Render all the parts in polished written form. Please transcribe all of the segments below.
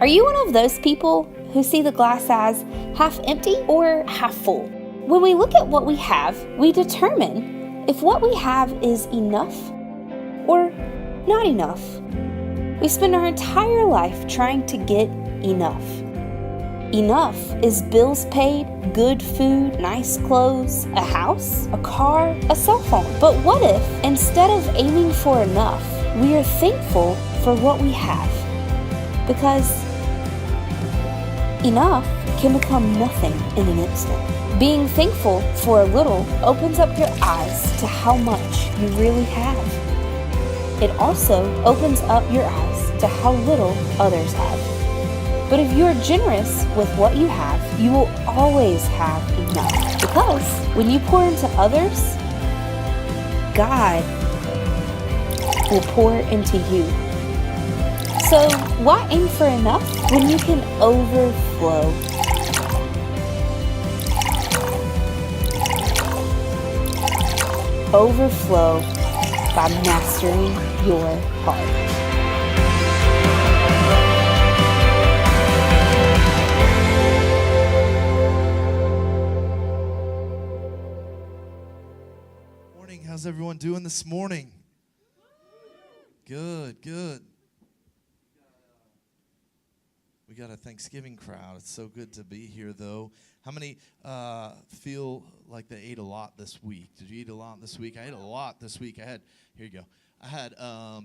Are you one of those people who see the glass as half empty or half full? When we look at what we have, we determine if what we have is enough or not enough. We spend our entire life trying to get enough. Enough is bills paid, good food, nice clothes, a house, a car, a cell phone. But what if, instead of aiming for enough, we are thankful for what we have? Because enough can become nothing in an instant. Being thankful for a little opens up your eyes to how much you really have. It also opens up your eyes to how little others have. But if you are generous with what you have, you will always have enough. Because when you pour into others, God will pour into you. So why aim for enough when you can overflow? Overflow by mastering your heart. How's everyone doing this morning? Good. We got a Thanksgiving crowd. It's so good to be here, though. How many feel like they ate a lot this week? Did you eat a lot this week? I ate a lot this week. Here you go. I had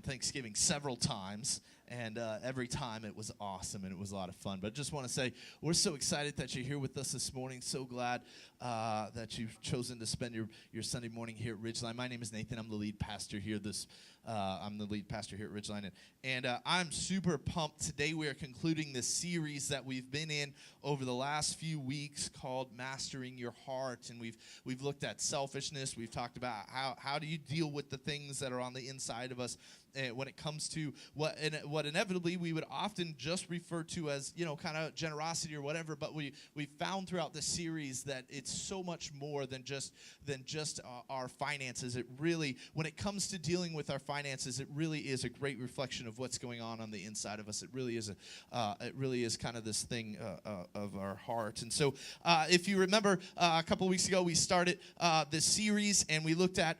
Thanksgiving several times, and every time it was awesome, and it was a lot of fun. But I just want to say, we're so excited that you're here with us this morning. So glad that you've chosen to spend your Sunday morning here at Ridgeline. My name is Nathan. I'm the lead pastor here. I'm the lead pastor here at Ridgeline, and I'm super pumped. Today we are concluding this series that we've been in over the last few weeks called Mastering Your Heart, and we've looked at selfishness. We've talked about how do you deal with the things that are on the inside of us when it comes to what inevitably we would often just refer to as, kind of generosity or whatever, but we found throughout the series that it's so much more than just our finances. It really, when it comes to dealing with our finances, it really is a great reflection of what's going on the inside of us. It really is kind of this thing of our heart. And so if you remember, a couple of weeks ago we started this series, and we looked at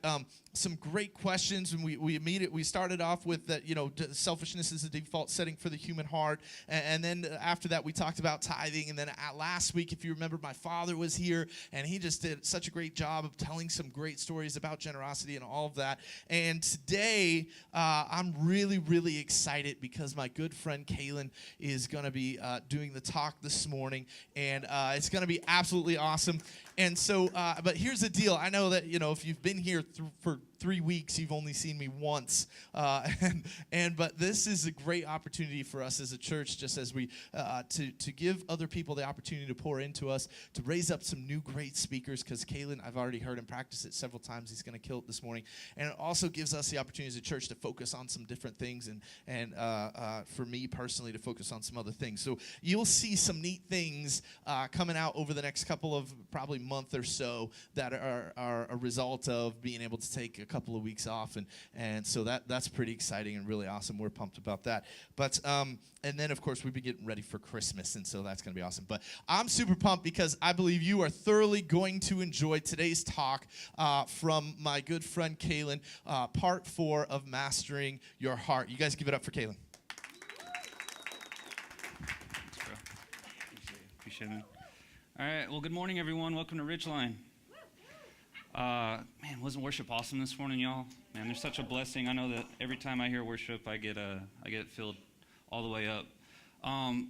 some great questions, and we started off with that, selfishness is the default setting for the human heart, and then after that we talked about tithing, and then last week, if you remember, my father was here, and he just did such a great job of telling some great stories about generosity and all of that. And today I'm really, really excited because my good friend Kaylin is going to be doing the talk this morning, and it's going to be absolutely awesome. And so, but here's the deal. I know that, if you've been here for 3 weeks, you've only seen me once. But this is a great opportunity for us as a church, just as we, to give other people the opportunity to pour into us, to raise up some new great speakers, because Kaylin, I've already heard him practice it several times. He's going to kill it this morning. And it also gives us the opportunity as a church to focus on some different things, and for me personally, to focus on some other things. So you'll see some neat things coming out over the next couple of probably month or so that are a result of being able to take a couple of weeks off, and so that's pretty exciting and really awesome. We're pumped about that. But and then of course we'll be getting ready for Christmas, and so that's going to be awesome. But I'm super pumped because I believe you are thoroughly going to enjoy today's talk from my good friend Kaylin, part 4 of Mastering Your Heart. You guys give it up for Kaylin. Thanks, bro. Appreciate it. All right, well, good morning, everyone. Welcome to Ridgeline. Man, wasn't worship awesome this morning, y'all? Man, there's such a blessing. I know that every time I hear worship, I get filled all the way up.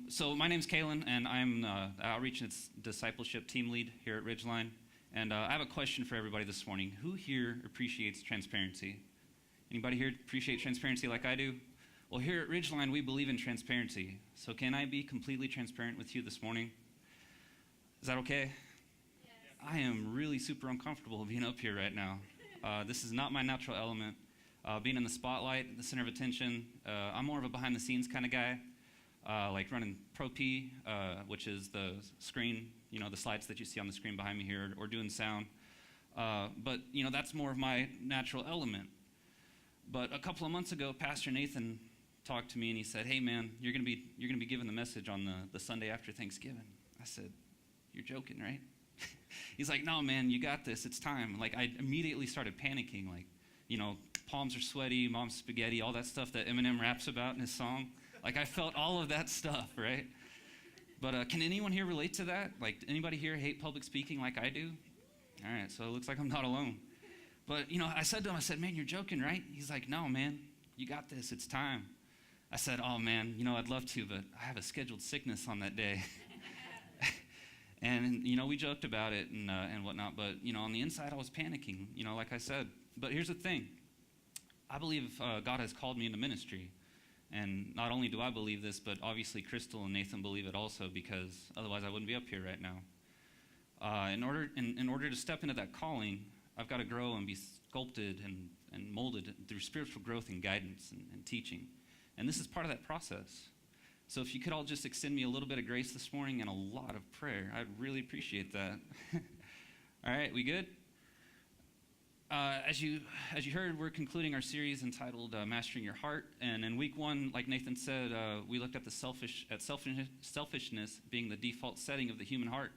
So my name's Kaylin, and I'm the Outreach and Discipleship Team Lead here at Ridgeline. And I have a question for everybody this morning. Who here appreciates transparency? Anybody here appreciate transparency like I do? Well, here at Ridgeline, we believe in transparency. So can I be completely transparent with you this morning? Is that okay? Yes. I am really super uncomfortable being up here right now. This is not my natural element. Being in the spotlight, the center of attention. I'm more of a behind-the-scenes kind of guy, like running Pro P, which is the screen, the slides that you see on the screen behind me here, or doing sound. But that's more of my natural element. But a couple of months ago, Pastor Nathan talked to me and he said, "Hey man, you're gonna be giving the message on the Sunday after Thanksgiving." I said, "You're joking, right?" He's like, "No man, you got this. It's time." Like I immediately started panicking, like, palms are sweaty, mom's spaghetti, all that stuff that Eminem raps about in his song. Like I felt all of that stuff, right? But can anyone here relate to that? Like anybody here hate public speaking like I do? All right, so it looks like I'm not alone. But I said to him, I said, "Man, you're joking, right?" He's like, "No man, you got this. It's time." I said, "Oh man, I'd love to, but I have a scheduled sickness on that day." And we joked about it and whatnot, but on the inside I was panicking, like I said. But here's the thing. I believe God has called me into ministry. And not only do I believe this, but obviously Crystal and Nathan believe it also, because otherwise I wouldn't be up here right now. In order to step into that calling, I've got to grow and be sculpted and molded through spiritual growth and guidance and teaching. And this is part of that process. So if you could all just extend me a little bit of grace this morning and a lot of prayer, I'd really appreciate that. All right, we good? As you heard, we're concluding our series entitled Mastering Your Heart. And in week 1, like Nathan said, we looked at selfishness being the default setting of the human heart.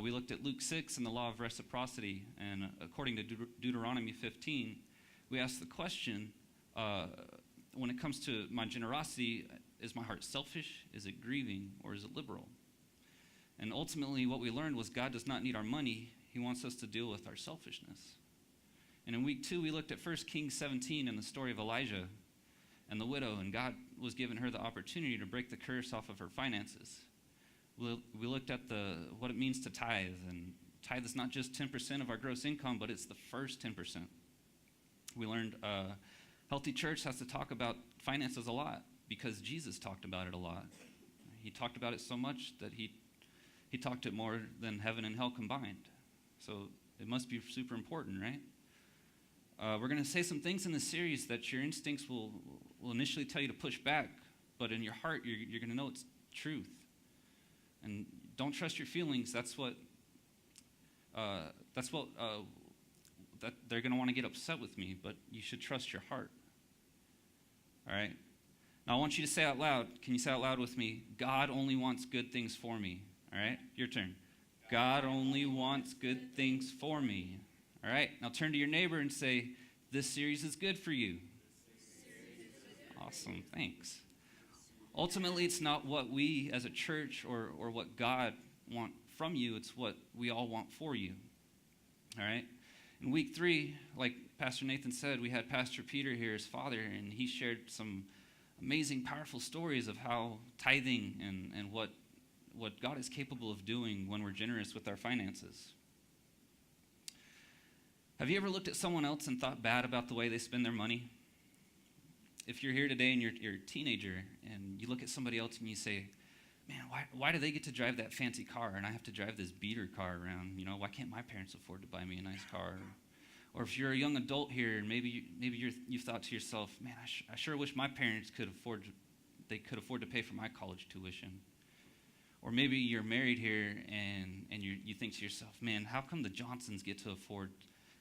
We looked at Luke 6 and the law of reciprocity. And according to Deuteronomy 15, we asked the question, when it comes to my generosity, is my heart selfish, is it grieving, or is it liberal? And ultimately what we learned was God does not need our money. He wants us to deal with our selfishness. And in week 2, we looked at 1 Kings 17 and the story of Elijah and the widow, and God was giving her the opportunity to break the curse off of her finances. We looked at what it means to tithe, and tithe is not just 10% of our gross income, but it's the first 10%. We learned healthy church has to talk about finances a lot because Jesus talked about it a lot. He talked about it so much that he talked it more than heaven and hell combined. So it must be super important, right? We're going to say some things in this series that your instincts will initially tell you to push back, but in your heart, you're going to know it's truth. And don't trust your feelings. That's what that they're going to want to get upset with me, but you should trust your heart. All right? Now, I want you to say out loud. Can you say out loud with me? God only wants good things for me. All right? Your turn. God only wants good things for me. All right? Now turn to your neighbor and say, this series is good for you. Awesome. Thanks. Ultimately, it's not what we as a church or what God want from you. It's what we all want for you. All right? In week 3, like Pastor Nathan said, we had Pastor Peter here, his father, and he shared some amazing, powerful stories of how tithing and what God is capable of doing when we're generous with our finances. Have you ever looked at someone else and thought bad about the way they spend their money? If you're here today and you're a teenager and you look at somebody else and you say, man, why do they get to drive that fancy car and I have to drive this beater car around? Why can't my parents afford to buy me a nice car? Or if you're a young adult here and maybe you've thought to yourself, man, I sure wish my parents could afford to pay for my college tuition. Or maybe you're married here and you think to yourself, man, how come the Johnsons get to afford,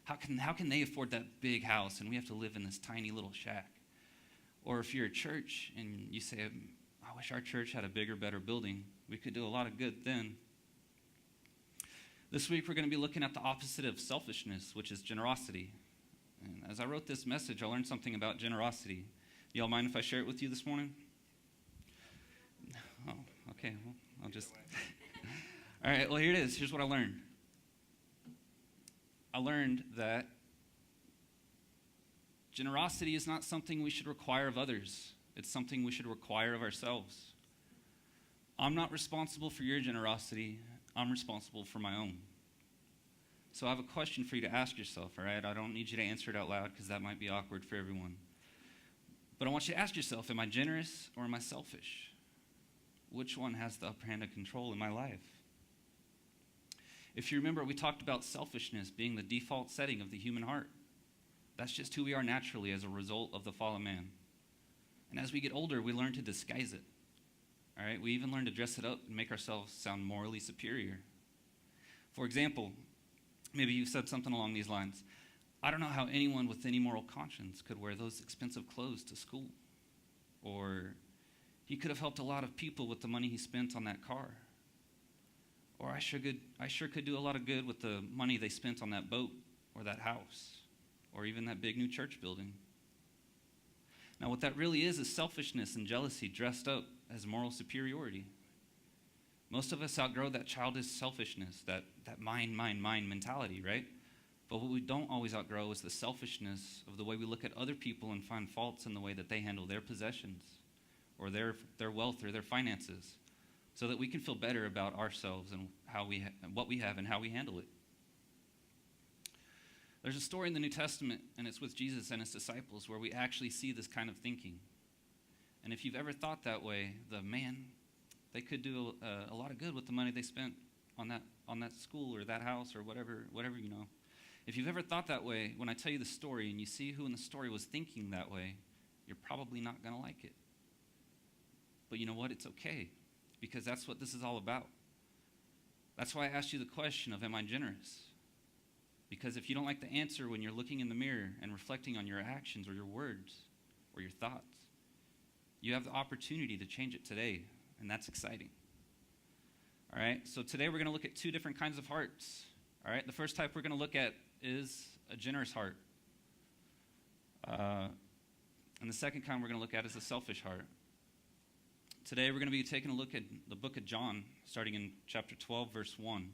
how can they afford that big house and we have to live in this tiny little shack? Or if you're a church and you say, I wish our church had a bigger, better building, we could do a lot of good then. This week we're going to be looking at the opposite of selfishness, which is generosity. And as I wrote this message, I learned something about generosity. Y'all mind if I share it with you this morning? Oh, okay. Well, I'll just... All right, well, here it is. Here's what I learned. I learned that generosity is not something we should require of others. It's something we should require of ourselves. I'm not responsible for your generosity. I'm responsible for my own. So I have a question for you to ask yourself, all right? I don't need you to answer it out loud because that might be awkward for everyone. But I want you to ask yourself, am I generous or am I selfish? Which one has the upper hand of control in my life? If you remember, we talked about selfishness being the default setting of the human heart. That's just who we are naturally as a result of the fall of man. And as we get older, we learn to disguise it. All right? We even learn to dress it up and make ourselves sound morally superior. For example, maybe you said something along these lines. I don't know how anyone with any moral conscience could wear those expensive clothes to school. Or he could have helped a lot of people with the money he spent on that car. Or I sure could do a lot of good with the money they spent on that boat or that house or even that big new church building. Now, what that really is selfishness and jealousy dressed up as moral superiority. Most of us outgrow that childish selfishness, that mine mentality, right? But what we don't always outgrow is the selfishness of the way we look at other people and find faults in the way that they handle their possessions or their wealth or their finances, so that we can feel better about ourselves and what we have and how we handle it. There's a story in the New Testament, and it's with Jesus and his disciples, where we actually see this kind of thinking. And if you've ever thought that way, they could do a lot of good with the money they spent on that school or that house or whatever. If you've ever thought that way, when I tell you the story and you see who in the story was thinking that way, you're probably not going to like it. But you know what? It's okay, because that's what this is all about. That's why I asked you the question of, am I generous? Because if you don't like the answer when you're looking in the mirror and reflecting on your actions or your words or your thoughts, you have the opportunity to change it today, and that's exciting. All right, so today we're going to look at two different kinds of hearts. All right, the first type we're going to look at is a generous heart. And the second kind we're going to look at is a selfish heart. Today we're going to be taking a look at the book of John, starting in chapter 12, verse 1.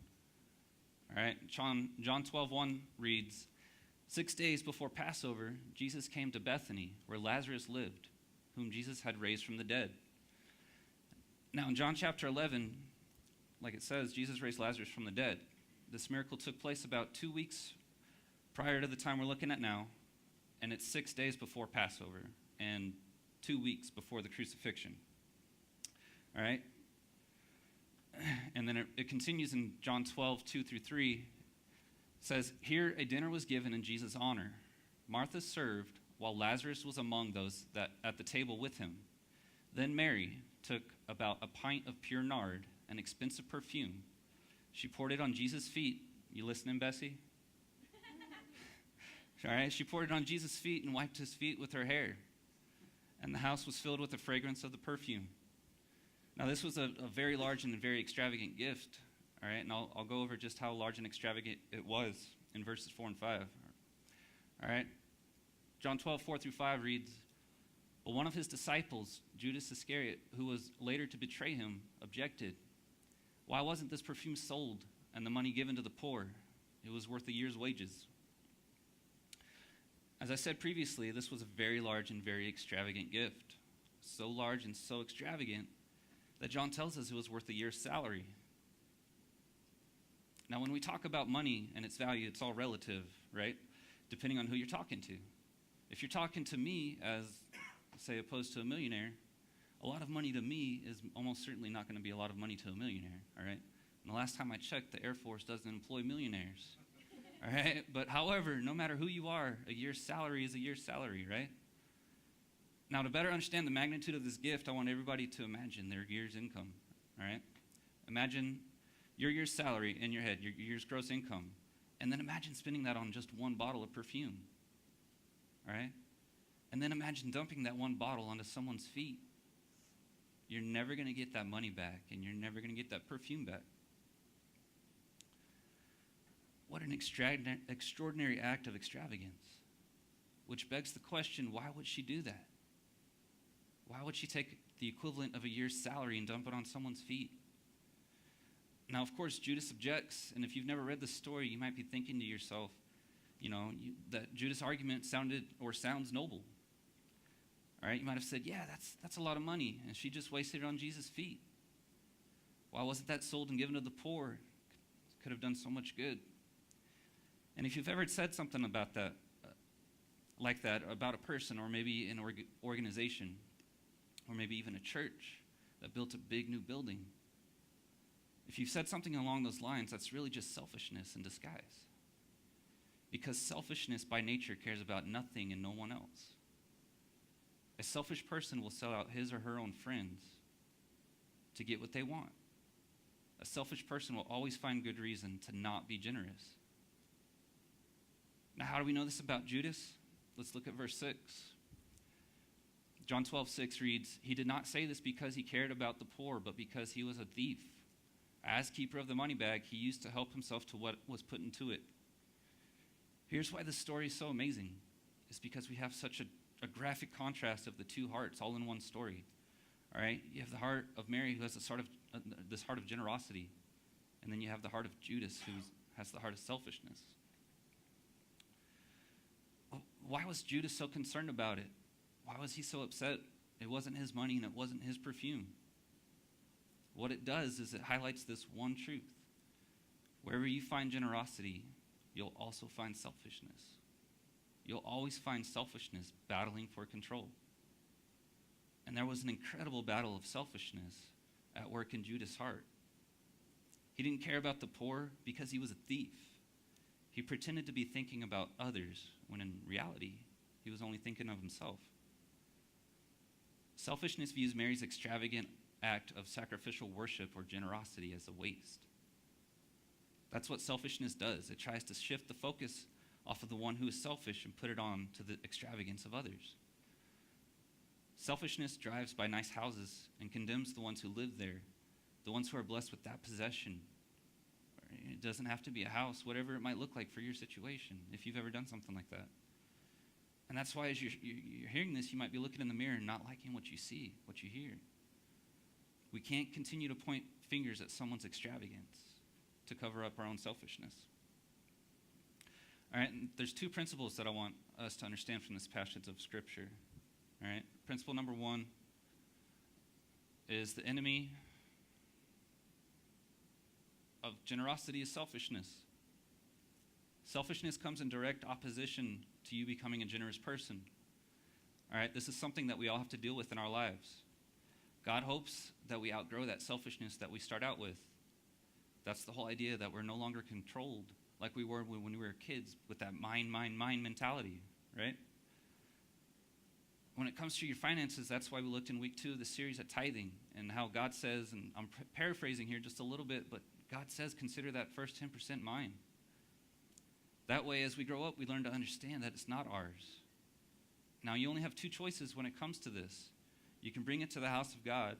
All right, John 12:1 reads, 6 days before Passover, Jesus came to Bethany, where Lazarus lived, whom Jesus had raised from the dead. Now in John chapter 11, like it says, Jesus raised Lazarus from the dead. This miracle took place about 2 weeks prior to the time we're looking at now, and it's 6 days before Passover and 2 weeks before the crucifixion. All right? And then it continues in John 12:2-3. It says, here a dinner was given in Jesus' honor. Martha served, while Lazarus was among those that at the table with him. Then Mary took about a pint of pure nard, an expensive perfume. She poured it on Jesus' feet. You listening, Bessie? All right, she poured it on Jesus' feet and wiped his feet with her hair. And the house was filled with the fragrance of the perfume. Now, this was a very large and very extravagant gift, all right? And I'll go over just how large and extravagant it was in verses 4 and 5, all right? John 12:4-5 reads, but one of his disciples, Judas Iscariot, who was later to betray him, objected. Why wasn't this perfume sold and the money given to the poor? It was worth a year's wages. As I said previously, this was a very large and very extravagant gift. So large and so extravagant that John tells us it was worth a year's salary. Now, when we talk about money and its value, it's all relative, right? Depending on who you're talking to. If you're talking to me as, say, opposed to a millionaire, a lot of money to me is almost certainly not going to be a lot of money to a millionaire, all right? And the last time I checked, the Air Force doesn't employ millionaires, all right? But however, no matter who you are, a year's salary is a year's salary, right? Now, to better understand the magnitude of this gift, I want everybody to imagine their year's income, all right? Imagine your year's salary in your head, your year's gross income, and then imagine spending that on just one bottle of perfume, all right? And then imagine dumping that one bottle onto someone's feet. You're never going to get that money back, and you're never going to get that perfume back. What an extraordinary act of extravagance, which begs the question, why would she do that? Why would she take the equivalent of a year's salary and dump it on someone's feet? Now, of course, Judas objects, and if you've never read the story, you might be thinking to yourself, that Judas' argument sounds noble. All right, you might have said, yeah, that's a lot of money, and she just wasted it on Jesus' feet. Why wasn't that sold and given to the poor? Could have done so much good. And if you've ever said something about that, like that, about a person or maybe an organization, or maybe even a church that built a big new building, if you've said something along those lines, that's really just selfishness in disguise. Because selfishness by nature cares about nothing and no one else. A selfish person will sell out his or her own friends to get what they want. A selfish person will always find good reason to not be generous. Now, how do we know this about Judas? Let's look at verse 6. John 12:6 reads, "He did not say this because he cared about the poor, but because he was a thief. As keeper of the money bag, he used to help himself to what was put into it." Here's why this story is so amazing. It's because we have such a graphic contrast of the two hearts all in one story. All right? You have the heart of Mary, who has this heart of generosity. And then you have the heart of Judas, who has the heart of selfishness. Why was Judas so concerned about it? Why was he so upset? It wasn't his money and it wasn't his perfume. What it does is it highlights this one truth. Wherever you find generosity, you'll also find selfishness. You'll always find selfishness battling for control. And there was an incredible battle of selfishness at work in Judas' heart. He didn't care about the poor because he was a thief. He pretended to be thinking about others when in reality, he was only thinking of himself. Selfishness views Mary's extravagant act of sacrificial worship or generosity as a waste. That's what selfishness does. It tries to shift the focus off of the one who is selfish and put it on to the extravagance of others. Selfishness drives by nice houses and condemns the ones who live there, the ones who are blessed with that possession. It doesn't have to be a house, whatever it might look like for your situation, if you've ever done something like that. And that's why as you're hearing this, you might be looking in the mirror and not liking what you see, what you hear. We can't continue to point fingers at someone's extravagance to cover up our own selfishness. All right, and there's two principles that I want us to understand from this passage of Scripture. All right, principle number one is the enemy of generosity is selfishness. Selfishness comes in direct opposition to you becoming a generous person. All right, this is something that we all have to deal with in our lives. God hopes that we outgrow that selfishness that we start out with. That's the whole idea, that we're no longer controlled like we were when we were kids with that mine mentality, right? When it comes to your finances, that's why we looked in week 2 of the series at tithing and how God says, and I'm paraphrasing here just a little bit, but God says consider that first 10% mine. That way, as we grow up, we learn to understand that it's not ours. Now, you only have two choices when it comes to this. You can bring it to the house of God,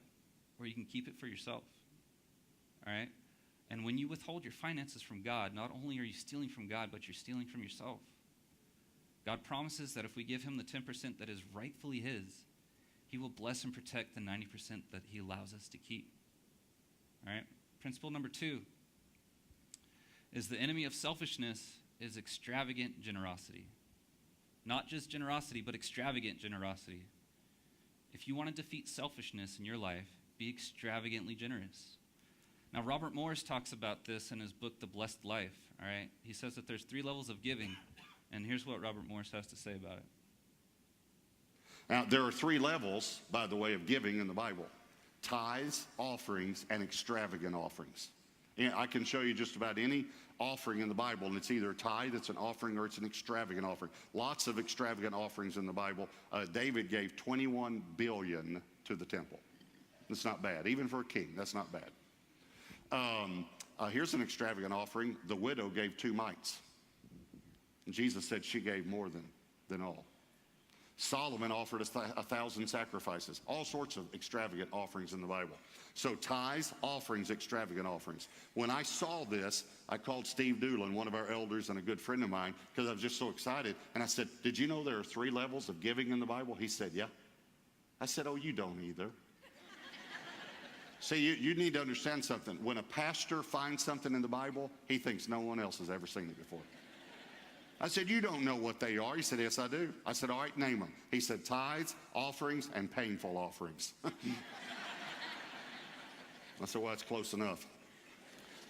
or you can keep it for yourself. All right? And when you withhold your finances from God, not only are you stealing from God, but you're stealing from yourself. God promises that if we give him the 10% that is rightfully his, he will bless and protect the 90% that he allows us to keep. All right? Principle number 2 is the enemy of selfishness is extravagant generosity. Not just generosity, but extravagant generosity. If you want to defeat selfishness in your life, be extravagantly generous. Now, Robert Morris talks about this in his book, The Blessed Life. All right? He says that there's 3 levels of giving, and here's what Robert Morris has to say about it. Now, there are 3 levels, by the way, of giving in the Bible: tithes, offerings, and extravagant offerings. And I can show you just about any offering in the Bible, and it's either a tithe, it's an offering, or it's an extravagant offering. Lots of extravagant offerings in the Bible. David gave $21 billion to the temple. That's not bad. Even for a king, that's not bad. Here's an extravagant offering. The widow gave 2 mites. And Jesus said she gave more than all. Solomon offered 1,000 sacrifices. All sorts of extravagant offerings in the Bible. So tithes, offerings, extravagant offerings. When I saw this, I called Steve Doolin, one of our elders and a good friend of mine, because I was just so excited. And I said, did you know there are 3 levels of giving in the Bible? He said, yeah. I said, oh, you don't either. See, you need to understand something. When a pastor finds something in the Bible, he thinks no one else has ever seen it before. I said, you don't know what they are. He said, yes, I do. I said, all right, name them. He said, tithes, offerings, and painful offerings. I said, well, that's close enough.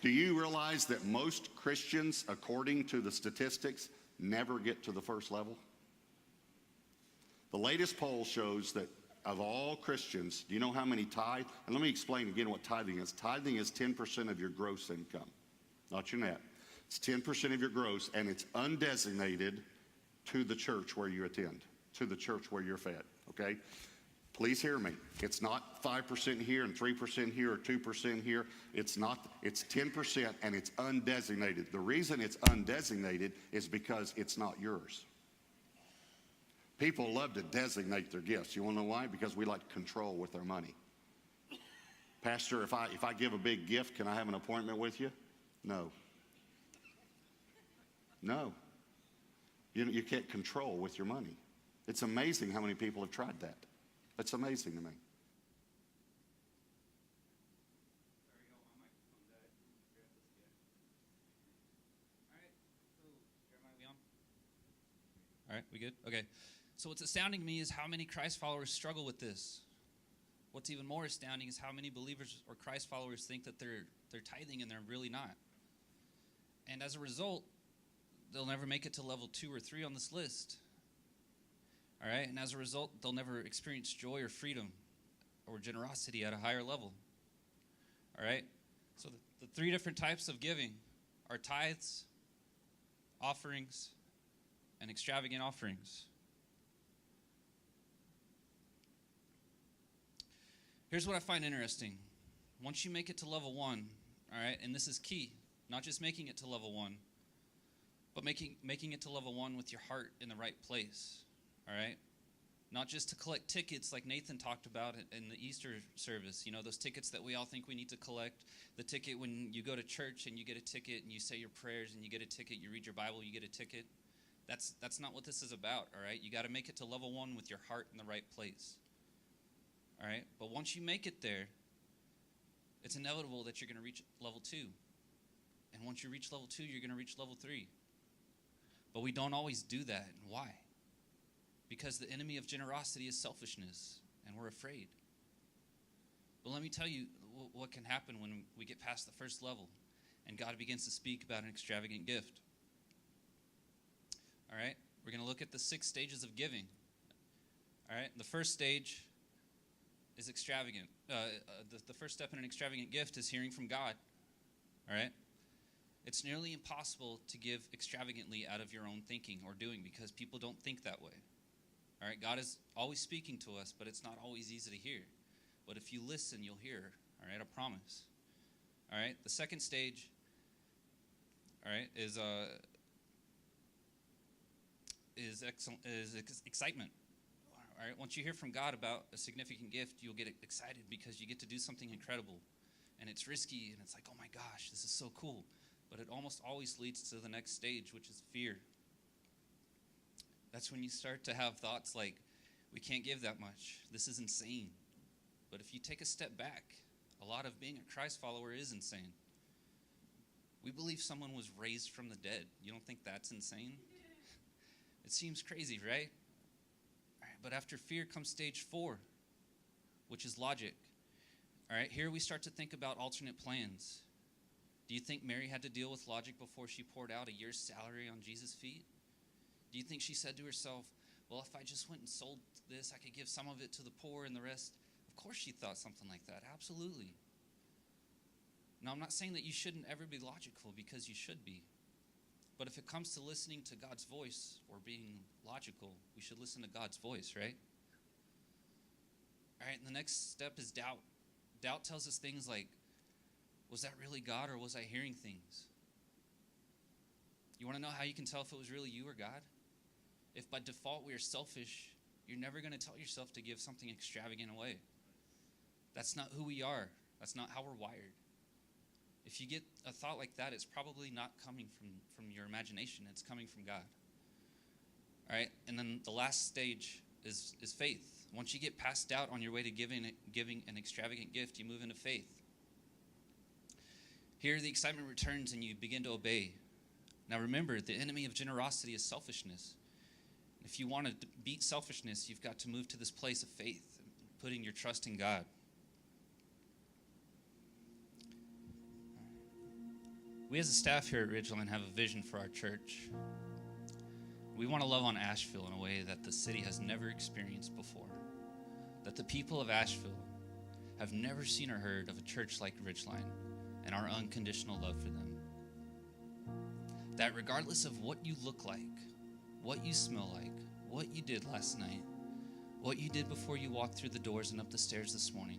Do you realize that most Christians, according to the statistics, never get to the first level? The latest poll shows that of all Christians, do you know how many tithe? And let me explain again what tithing is. Tithing is 10% of your gross income, not your net. It's 10% of your gross, and it's undesignated to the church where you attend, to the church where you're fed, okay? Please hear me. It's not 5% here and 3% here or 2% here. It's not. It's 10%, and it's undesignated. The reason it's undesignated is because it's not yours. People love to designate their gifts. You want to know why? Because we like control with our money. Pastor, if I give a big gift, can I have an appointment with you? No. No. You can't control with your money. It's amazing how many people have tried that. It's amazing to me. All right, we good? Okay. So what's astounding to me is how many Christ followers struggle with this. What's even more astounding is how many believers or Christ followers think that they're tithing and they're really not. And as a result, they'll never make it to level 2 or 3 on this list. All right? And as a result, they'll never experience joy or freedom or generosity at a higher level. All right? So the 3 different types of giving are tithes, offerings, and extravagant offerings. Here's what I find interesting. Once you make it to level 1, all right, and this is key, not just making it to level 1, but making it to level 1 with your heart in the right place, all right? Not just to collect tickets like Nathan talked about in the Easter service, you know, those tickets that we all think we need to collect. The ticket when you go to church and you get a ticket and you say your prayers and you get a ticket, you read your Bible, you get a ticket. That's not what this is about, all right? You got to make it to level 1 with your heart in the right place, all right? But once you make it there, it's inevitable that you're going to reach level 2. And once you reach level 2, you're going to reach level 3. But we don't always do that. And why? Because the enemy of generosity is selfishness, and we're afraid. But let me tell you what can happen when we get past the first level and God begins to speak about an extravagant gift. All right? We're going to look at the 6 stages of giving. All right? The first stage is extravagant. The first step in an extravagant gift is hearing from God. All right? It's nearly impossible to give extravagantly out of your own thinking or doing because people don't think that way. All right? God is always speaking to us, but it's not always easy to hear. But if you listen, you'll hear. All right? I promise. All right? The second stage, all right, is excitement. All right? Once you hear from God about a significant gift, you'll get excited because you get to do something incredible. And it's risky, and it's like, oh my gosh, this is so cool. But it almost always leads to the next stage, which is fear. That's when you start to have thoughts like, we can't give that much. This is insane. But if you take a step back, a lot of being a Christ follower is insane. We believe someone was raised from the dead. You don't think that's insane? It seems crazy, right? All right, but after fear comes stage 4, which is logic. All right, here we start to think about alternate plans. Do you think Mary had to deal with logic before she poured out a year's salary on Jesus' feet? Do you think she said to herself, well, if I just went and sold this, I could give some of it to the poor and the rest? Of course she thought something like that, absolutely. Now, I'm not saying that you shouldn't ever be logical, because you should be. But if it comes to listening to God's voice or being logical, we should listen to God's voice, right? All right, and the next step is doubt. Doubt tells us things like, was that really God or was I hearing things? You want to know how you can tell if it was really you or God? If by default we are selfish, you're never going to tell yourself to give something extravagant away. That's not who we are. That's not how we're wired. If you get a thought like that, it's probably not coming from your imagination. It's coming from God. All right, and then the last stage is faith. Once you get past doubt on your way to giving an extravagant gift, you move into faith. Here, the excitement returns and you begin to obey. Now remember, the enemy of generosity is selfishness. If you want to beat selfishness, you've got to move to this place of faith, putting your trust in God. We as a staff here at Ridgeline have a vision for our church. We want to love on Asheville in a way that the city has never experienced before. That the people of Asheville have never seen or heard of a church like Ridgeline and our unconditional love for them. That regardless of what you look like, what you smell like, what you did last night, what you did before you walked through the doors and up the stairs this morning,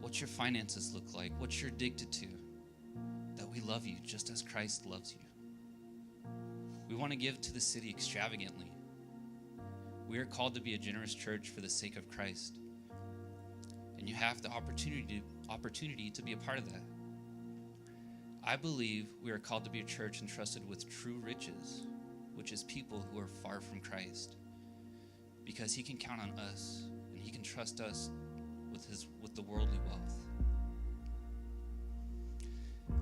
what your finances look like, what you're addicted to, that we love you just as Christ loves you. We want to give to the city extravagantly. We are called to be a generous church for the sake of Christ. And you have the opportunity to be a part of that. I believe we are called to be a church entrusted with true riches, which is people who are far from Christ, because he can count on us and he can trust us with the worldly wealth.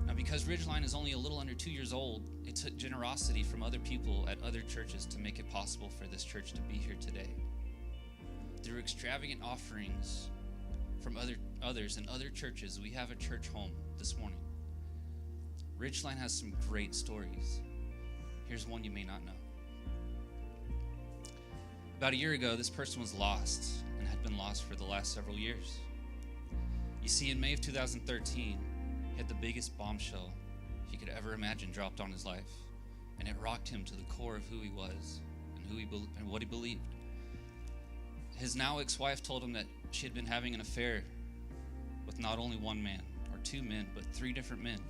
Now, because Ridgeline is only a little under 2 years old, it took generosity from other people at other churches to make it possible for this church to be here today. Through extravagant offerings from others in other churches, we have a church home this morning. Ridgeline has some great stories. Here's one you may not know. About a year ago, this person was lost and had been lost for the last several years. You see, in May of 2013, he had the biggest bombshell he could ever imagine dropped on his life, and it rocked him to the core of who he was and what he believed. His now ex-wife told him that she had been having an affair with not only one man or two men, but 3 different men.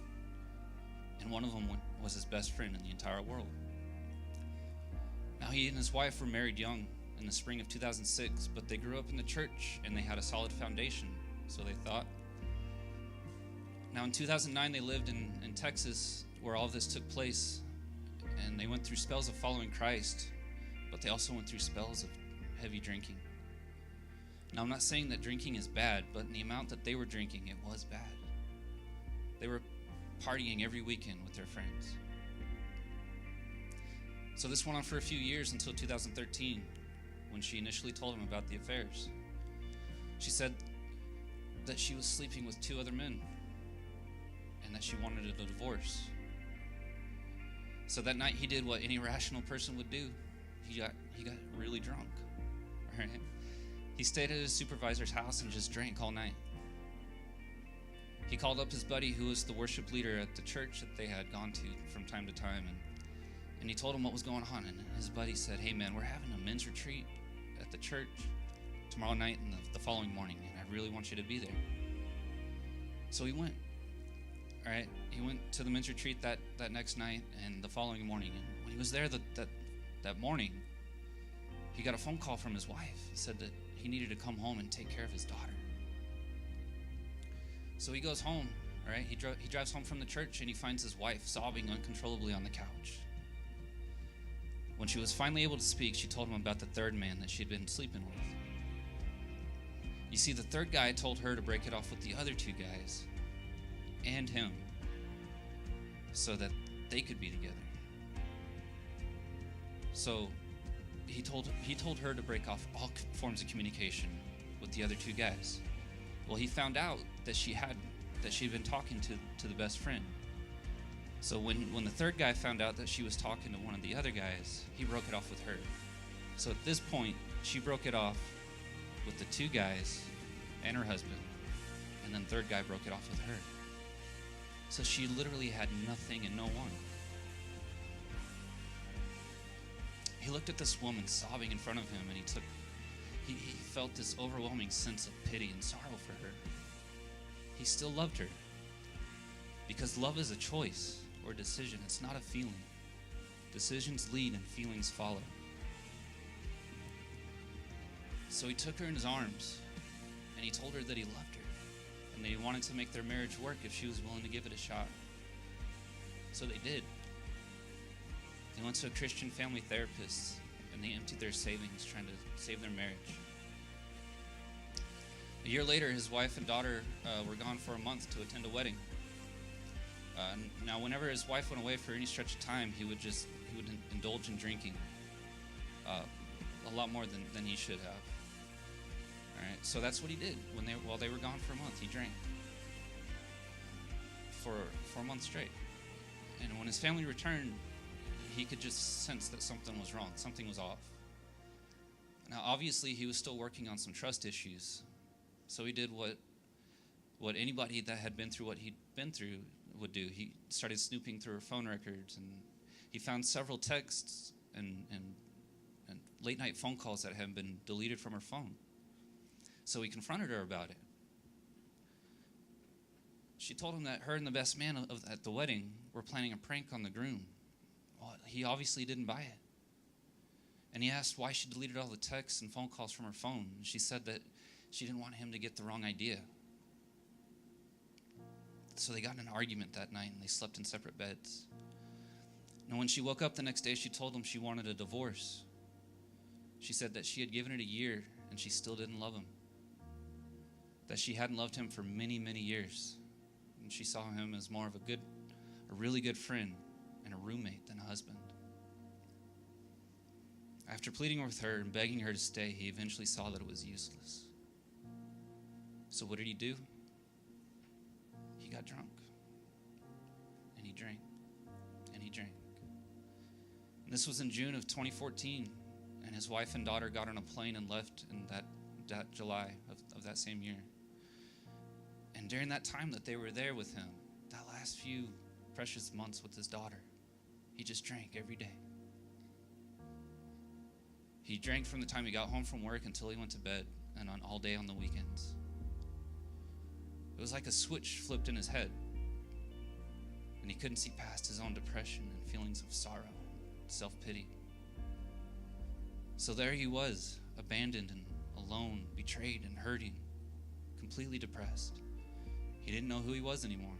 And one of them was his best friend in the entire world. Now, he and his wife were married young in the spring of 2006, but they grew up in the church and they had a solid foundation, so they thought. Now, in 2009, they lived in Texas, where all of this took place, and they went through spells of following Christ, but they also went through spells of heavy drinking. Now, I'm not saying that drinking is bad, but in the amount that they were drinking, it was bad. They were partying every weekend with their friends. So this went on for a few years until 2013, when she initially told him about the affairs. She said that she was sleeping with 2 other men and that she wanted a divorce. So that night he did what any rational person would do. He got really drunk. All right? He stayed at his supervisor's house and just drank all night. He called up his buddy, who was the worship leader at the church that they had gone to from time to time, and he told him what was going on. And his buddy said, "Hey man, we're having a men's retreat at the church tomorrow night and the following morning, and I really want you to be there." So he went. All right, he went to the men's retreat that next night and the following morning. And when he was there that morning, he got a phone call from his wife. He said that he needed to come home and take care of his daughter. So he goes home, all right? He drives home from the church and he finds his wife sobbing uncontrollably on the couch. When she was finally able to speak, she told him about the 3rd man that she'd been sleeping with. You see, the 3rd guy told her to break it off with the other 2 guys and him so that they could be together. So he told her to break off all forms of communication with the other 2 guys. Well, he found out that she'd been talking to the best friend. So when the 3rd guy found out that she was talking to one of the other guys, he broke it off with her. So at this point, she broke it off with the 2 guys and her husband, and then 3rd guy broke it off with her. So she literally had nothing and no one. He looked at this woman sobbing in front of him, and he felt this overwhelming sense of pity and sorrow for her. He still loved her, because love is a choice or decision. It's not a feeling. Decisions lead and feelings follow. So he took her in his arms, and he told her that he loved her, and that he wanted to make their marriage work if she was willing to give it a shot. So they did. They went to a Christian family therapist, and they emptied their savings trying to save their marriage. A year later, his wife and daughter were gone for a month to attend a wedding. Now, whenever his wife went away for any stretch of time, he would indulge in drinking a lot more than he should have. All right, so that's what he did while they were gone for a month. He drank for a month straight, and when his family returned, he could just sense that something was wrong, something was off. Now, obviously, he was still working on some trust issues, so he did what anybody that had been through what he'd been through would do. He started snooping through her phone records, and he found several texts and late-night phone calls that had been deleted from her phone. So he confronted her about it. She told him that her and the best man at the wedding were planning a prank on the groom. Well, he obviously didn't buy it. And he asked why she deleted all the texts and phone calls from her phone. And she said that she didn't want him to get the wrong idea. So they got in an argument that night, and they slept in separate beds. And when she woke up the next day, she told him she wanted a divorce. She said that she had given it a year, and she still didn't love him. That she hadn't loved him for many, many years. And she saw him as more of a really good friend and a roommate than a husband. After pleading with her and begging her to stay, he eventually saw that it was useless. So what did he do? He got drunk. And he drank. And he drank. And this was in June of 2014. And his wife and daughter got on a plane and left in that July of that same year. And during that time that they were there with him, that last few precious months with his daughter, he just drank every day. He drank from the time he got home from work until he went to bed, and on all day on the weekends. It was like a switch flipped in his head, and he couldn't see past his own depression and feelings of sorrow and self-pity. So there he was, abandoned and alone, betrayed and hurting, completely depressed. He didn't know who he was anymore.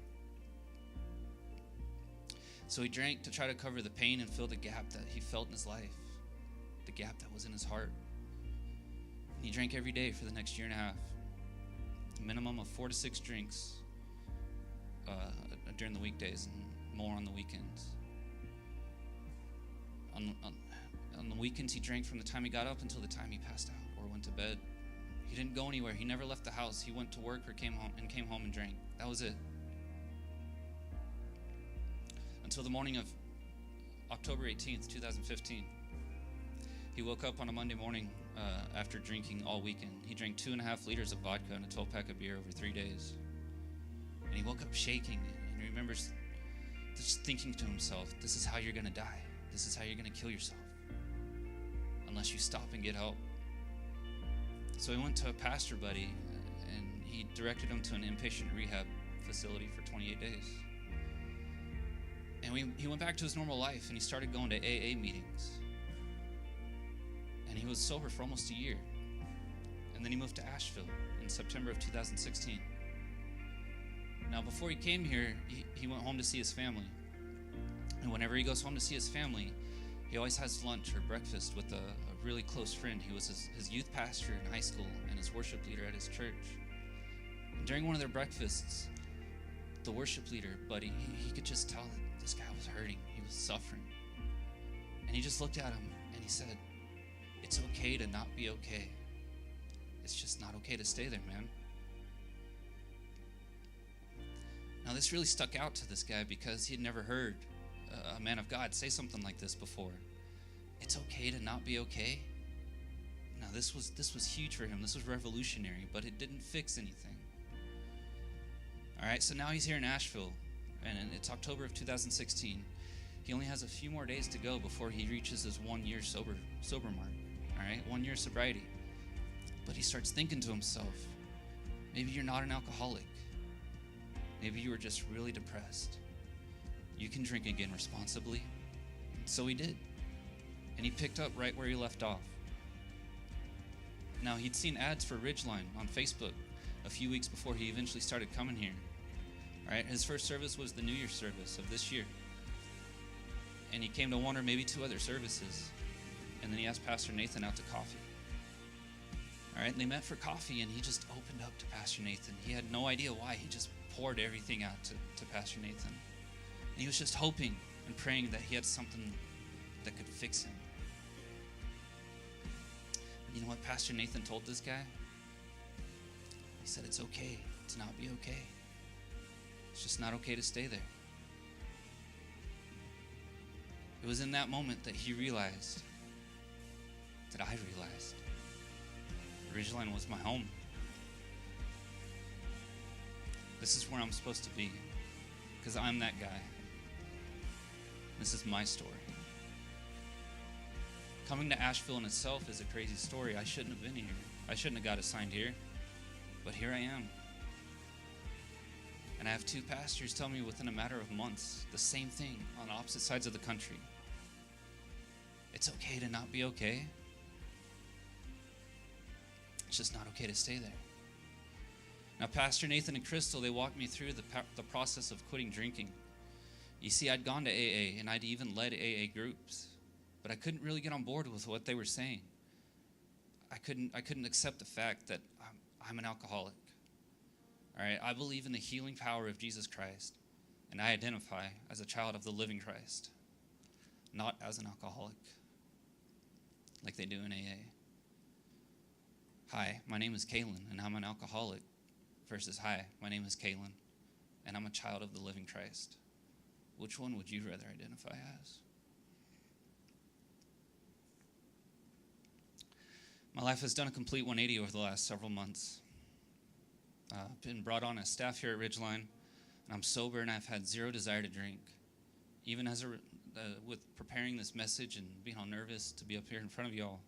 So he drank to try to cover the pain and fill the gap that he felt in his life, the gap that was in his heart. And he drank every day for the next year and a half, a minimum of 4 to 6 drinks during the weekdays and more on the weekends. On the weekends, he drank from the time he got up until the time he passed out or went to bed. He didn't go anywhere. He never left the house. He went to work or came home and drank. That was it. Until the morning of October 18th, 2015. He woke up on a Monday morning after drinking all weekend. He drank 2.5 liters of vodka and a 12-pack of beer over 3 days. And he woke up shaking, and he remembers just thinking to himself, this is how you're going to die. This is how you're going to kill yourself unless you stop and get help. So he went to a pastor buddy, and he directed him to an inpatient rehab facility for 28 days. And he went back to his normal life, and he started going to AA meetings. And he was sober for almost a year. And then he moved to Asheville in September of 2016. Now, before he came here, he went home to see his family. And whenever he goes home to see his family, he always has lunch or breakfast with a really close friend. He was his youth pastor in high school and his worship leader at his church. And during one of their breakfasts, the worship leader, buddy, he could just tell that this guy was hurting. He was suffering. And he just looked at him and he said, it's okay to not be okay. It's just not okay to stay there, man. Now, this really stuck out to this guy because he had never heard a man of God say something like this before. It's okay to not be okay. Now, this was huge for him. This was revolutionary, but it didn't fix anything. All right, so now he's here in Asheville, and it's October of 2016. He only has a few more days to go before he reaches his 1 year sober mark. All right, 1 year sobriety. But he starts thinking to himself, maybe you're not an alcoholic. Maybe you were just really depressed. You can drink again responsibly. So he did. And he picked up right where he left off. Now, he'd seen ads for Ridgeline on Facebook a few weeks before he eventually started coming here. All right, his first service was the New Year's service of this year. And he came to one or maybe 2 other services. And then he asked Pastor Nathan out to coffee. All right, and they met for coffee, and he just opened up to Pastor Nathan. He had no idea why. He just poured everything out to Pastor Nathan. And he was just hoping and praying that he had something that could fix him. And you know what Pastor Nathan told this guy? He said, it's okay to not be okay. It's just not okay to stay there. It was in that moment that he realized, that I realized, Ridgeline was my home. This is where I'm supposed to be, because I'm that guy. This is my story. Coming to Asheville in itself is a crazy story. I shouldn't have been here. I shouldn't have got assigned here, but here I am. And I have 2 pastors tell me within a matter of months the same thing on opposite sides of the country. It's okay to not be okay. It's just not okay to stay there. Now, Pastor Nathan and Crystal, they walked me through the process of quitting drinking. You see, I'd gone to AA, and I'd even led AA groups, but I couldn't really get on board with what they were saying. I couldn't accept the fact that I'm an alcoholic. All right, I believe in the healing power of Jesus Christ, and I identify as a child of the living Christ, not as an alcoholic, like they do in AA. Hi, my name is Kaylin, and I'm an alcoholic, versus hi, my name is Kaylin, and I'm a child of the living Christ. Which one would you rather identify as? My life has done a complete 180 over the last several months. I've been brought on as staff here at Ridgeline, and I'm sober, and I've had zero desire to drink. Even with preparing this message and being all nervous to be up here in front of y'all.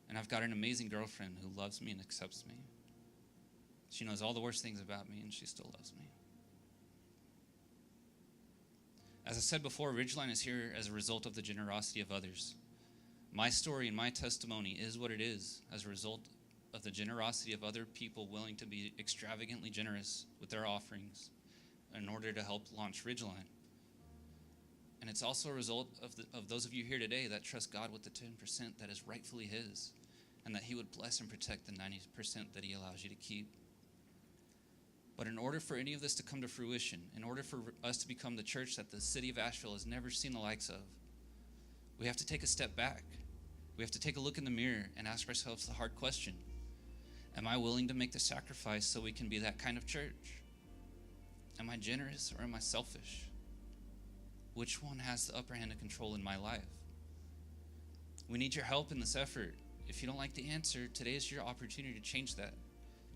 And I've got an amazing girlfriend who loves me and accepts me. She knows all the worst things about me, and she still loves me. As I said before, Ridgeline is here as a result of the generosity of others. My story and my testimony is what it is as a result of the generosity of other people willing to be extravagantly generous with their offerings in order to help launch Ridgeline. And it's also a result of those of you here today that trust God with the 10% that is rightfully His, and that He would bless and protect the 90% that He allows you to keep. But in order for any of this to come to fruition, in order for us to become the church that the city of Asheville has never seen the likes of, we have to take a step back. We have to take a look in the mirror and ask ourselves the hard question. Am I willing to make the sacrifice so we can be that kind of church? Am I generous or am I selfish? Which one has the upper hand of control in my life? We need your help in this effort. If you don't like the answer, today is your opportunity to change that,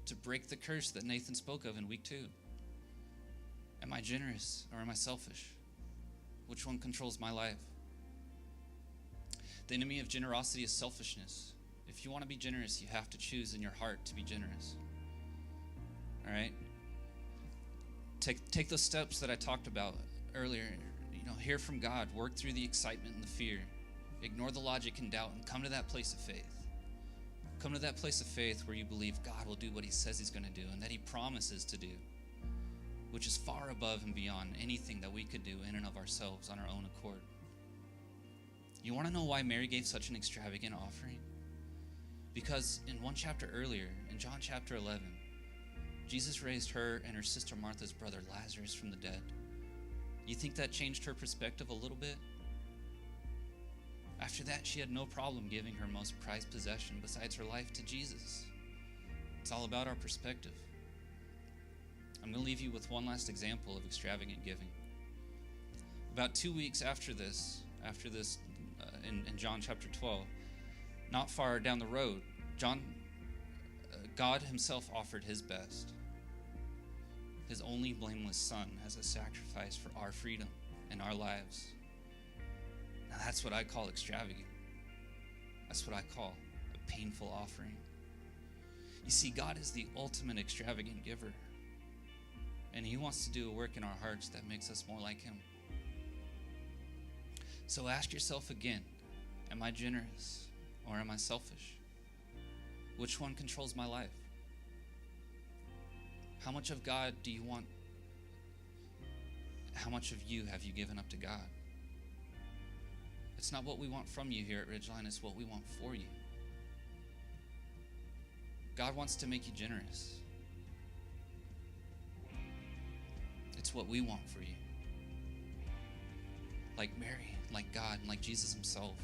to break the curse that Nathan spoke of in week 2. Am I generous or am I selfish? Which one controls my life? The enemy of generosity is selfishness. If you want to be generous, you have to choose in your heart to be generous. All right? Take those steps that I talked about earlier. Hear from God, work through the excitement and the fear. Ignore the logic and doubt and come to that place of faith. Come to that place of faith where you believe God will do what He says He's going to do and that He promises to do, which is far above and beyond anything that we could do in and of ourselves on our own accord. You want to know why Mary gave such an extravagant offering? Because in one chapter earlier, in John chapter 11, Jesus raised her and her sister Martha's brother Lazarus from the dead. You think that changed her perspective a little bit? After that, she had no problem giving her most prized possession besides her life to Jesus. It's all about our perspective. I'm going to leave you with one last example of extravagant giving. About 2 weeks after this, in John chapter 12, not far down the road, God Himself offered His best, His only blameless Son, as a sacrifice for our freedom and our lives. Now that's what I call extravagant. That's what I call a painful offering. You see, God is the ultimate extravagant giver, and He wants to do a work in our hearts that makes us more like Him. So ask yourself again, am I generous or am I selfish? Which one controls my life? How much of God do you want? How much of you have you given up to God? It's not what we want from you here at Ridgeline, it's what we want for you. God wants to make you generous. It's what we want for you. Like Mary, like God, and like Jesus Himself.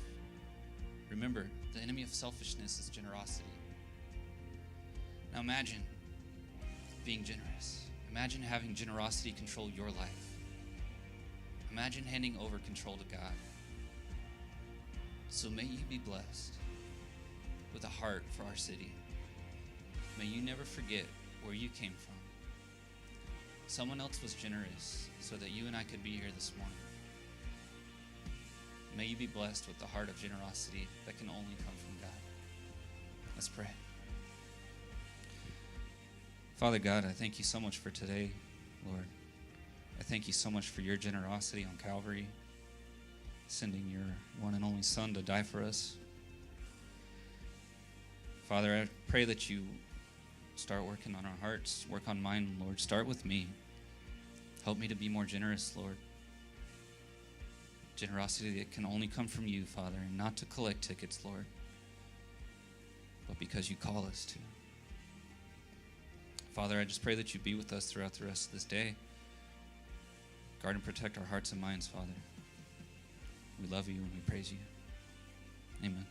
Remember, the enemy of selfishness is generosity. Now imagine being generous. Imagine having generosity control your life. Imagine handing over control to God. So may you be blessed with a heart for our city. May you never forget where you came from. Someone else was generous so that you and I could be here this morning. May you be blessed with the heart of generosity that can only come from God. Let's pray. Father God, I thank you so much for today, Lord. I thank you so much for your generosity on Calvary. sending your one and only Son to die for us. Father, I pray that you start working on our hearts, work on mine, Lord. Start with me. Help me to be more generous, Lord. Generosity that can only come from you, Father, and not to collect tickets, Lord, but because you call us to. Father, I just pray that you be with us throughout the rest of this day. Guard and protect our hearts and minds, Father. We love you and we praise you. Amen.